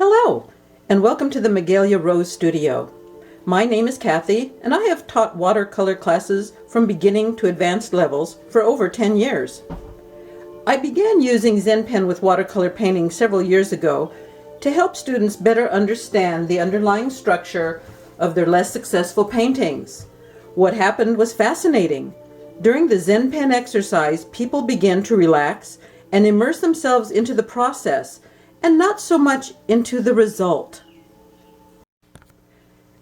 Hello, and welcome to the Magalia Rose Studio. My name is Kathy, and I have taught watercolor classes from beginning to advanced levels for over 10 years. I began using Zen Pen with watercolor painting several years ago to help students better understand the underlying structure of their less successful paintings. What happened was fascinating. During the Zen Pen exercise, people began to relax and immerse themselves into the process and not so much into the result.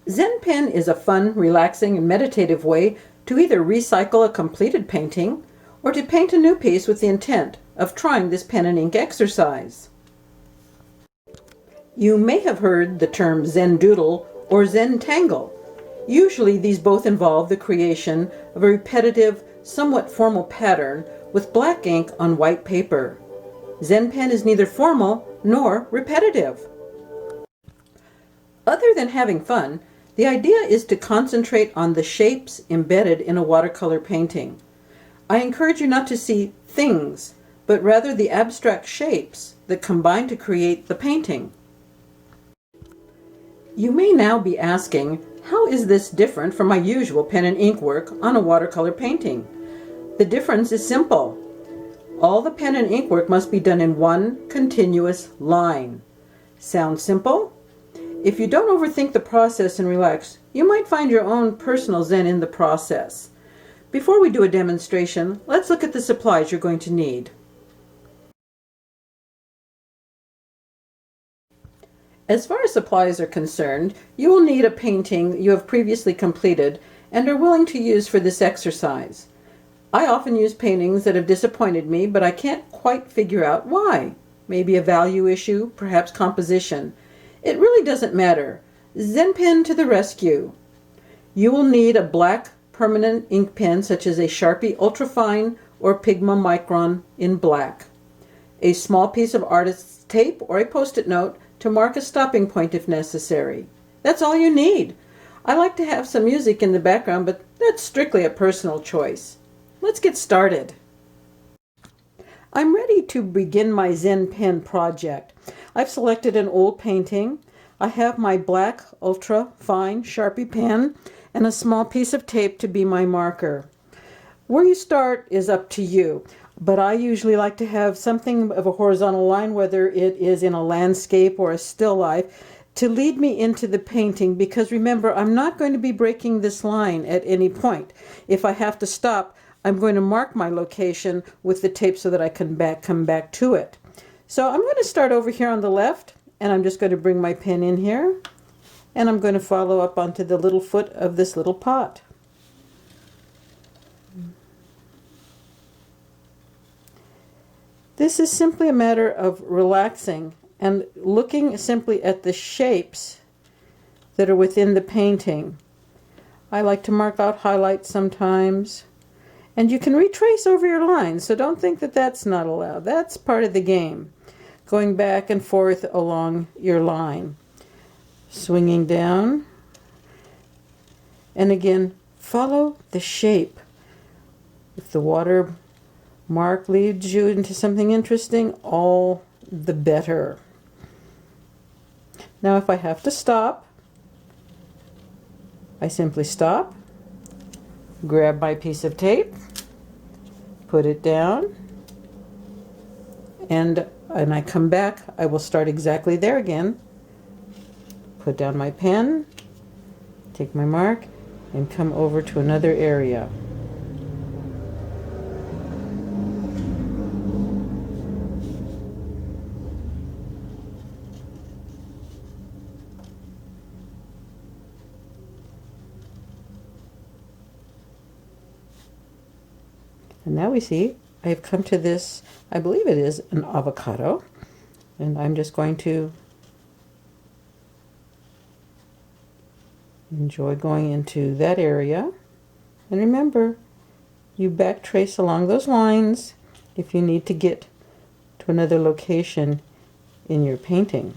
Zen Pen is a fun, relaxing, and meditative way to either recycle a completed painting or to paint a new piece with the intent of trying this pen and ink exercise. You may have heard the term Zen Doodle or Zen Tangle. Usually these both involve the creation of a repetitive, somewhat formal pattern with black ink on white paper. Zen Pen is neither formal nor repetitive. Other than having fun, the idea is to concentrate on the shapes embedded in a watercolor painting. I encourage you not to see things, but rather the abstract shapes that combine to create the painting. You may now be asking, how is this different from my usual pen and ink work on a watercolor painting? The difference is simple. All the pen and ink work must be done in one continuous line. Sound simple? If you don't overthink the process and relax, you might find your own personal Zen in the process. Before we do a demonstration, let's look at the supplies you're going to need. As far as supplies are concerned, you will need a painting you have previously completed and are willing to use for this exercise. I often use paintings that have disappointed me, but I can't quite figure out why. Maybe a value issue, perhaps composition. It really doesn't matter. Zen Pen to the rescue. You will need a black permanent ink pen such as a Sharpie Ultrafine or Pigma Micron in black. A small piece of artist's tape or a post-it note to mark a stopping point if necessary. That's all you need. I like to have some music in the background, but that's strictly a personal choice. Let's get started. I'm ready to begin my Zen Pen project. I've selected an old painting. I have my black ultra fine Sharpie pen and a small piece of tape to be my marker. Where you start is up to you, but I usually like to have something of a horizontal line, whether it is in a landscape or a still life, to lead me into the painting, because remember, I'm not going to be breaking this line at any point. If I have to stop, I'm going to mark my location with the tape so that I can come back to it. So I'm going to start over here on the left, and I'm just going to bring my pen in here, and I'm going to follow up onto the little foot of this little pot. This is simply a matter of relaxing and looking simply at the shapes that are within the painting. I like to mark out highlights sometimes. And you can retrace over your lines, so don't think that that's not allowed. That's part of the game, going back and forth along your line. Swinging down. And again, follow the shape. If the water mark leads you into something interesting, all the better. Now if I have to stop, I simply stop, grab my piece of tape, put it down, and when I come back, I will start exactly there again. Put down my pen, take my mark, and come over to another area. And now we see I've come to this, I believe it is an avocado, and I'm just going to enjoy going into that area. And remember, you backtrace along those lines if you need to get to another location in your painting.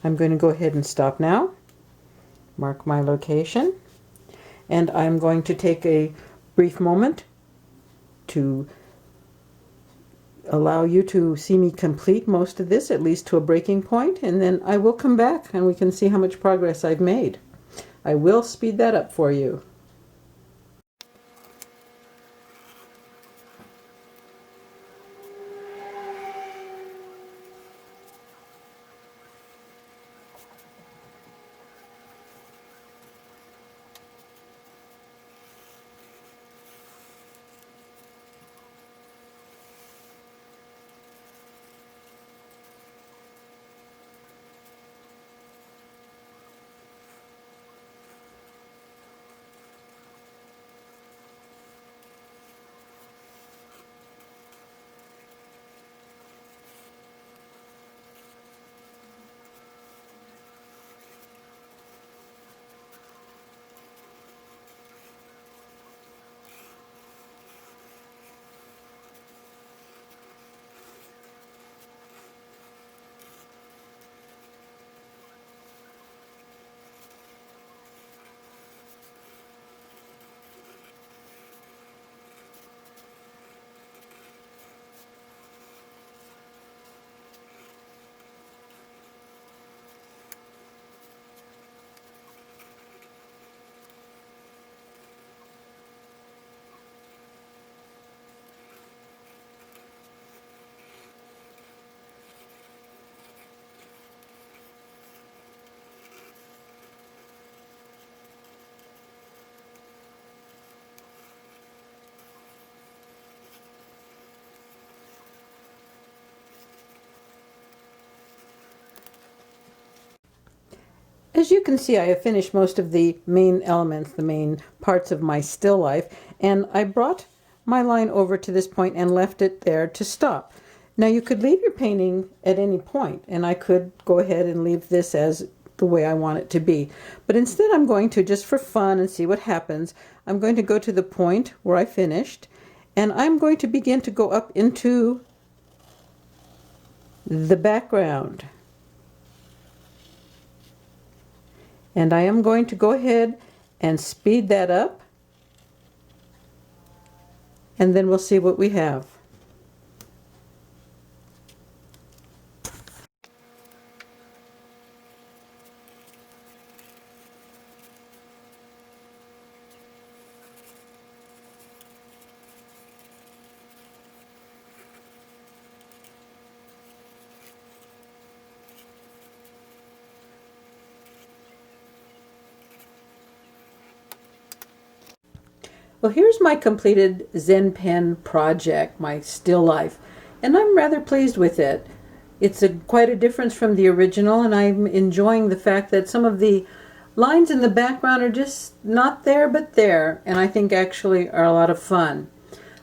I'm going to go ahead and stop now, mark my location, and I'm going to take a brief moment to allow you to see me complete most of this, at least to a breaking point, and then I will come back and we can see how much progress I've made. I will speed that up for you. As you can see, I have finished most of the main elements, the main parts of my still life, and I brought my line over to this point and left it there to stop. Now you could leave your painting at any point, and I could go ahead and leave this as the way I want it to be. But instead I'm going to, just for fun and see what happens, I'm going to go to the point where I finished, and I'm going to begin to go up into the background. And I am going to go ahead and speed that up, and then we'll see what we have. Well, here's my completed Zen Pen project, my still life, and I'm rather pleased with it. It's quite a difference from the original, and I'm enjoying the fact that some of the lines in the background are just not there but there, and I think actually are a lot of fun.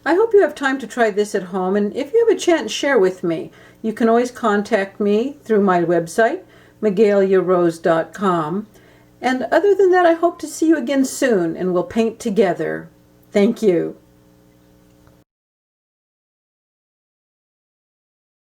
I hope you have time to try this at home, and if you have a chance, share with me. You can always contact me through my website, megaliarose.com. And other than that, I hope to see you again soon, and we'll paint together. Thank you.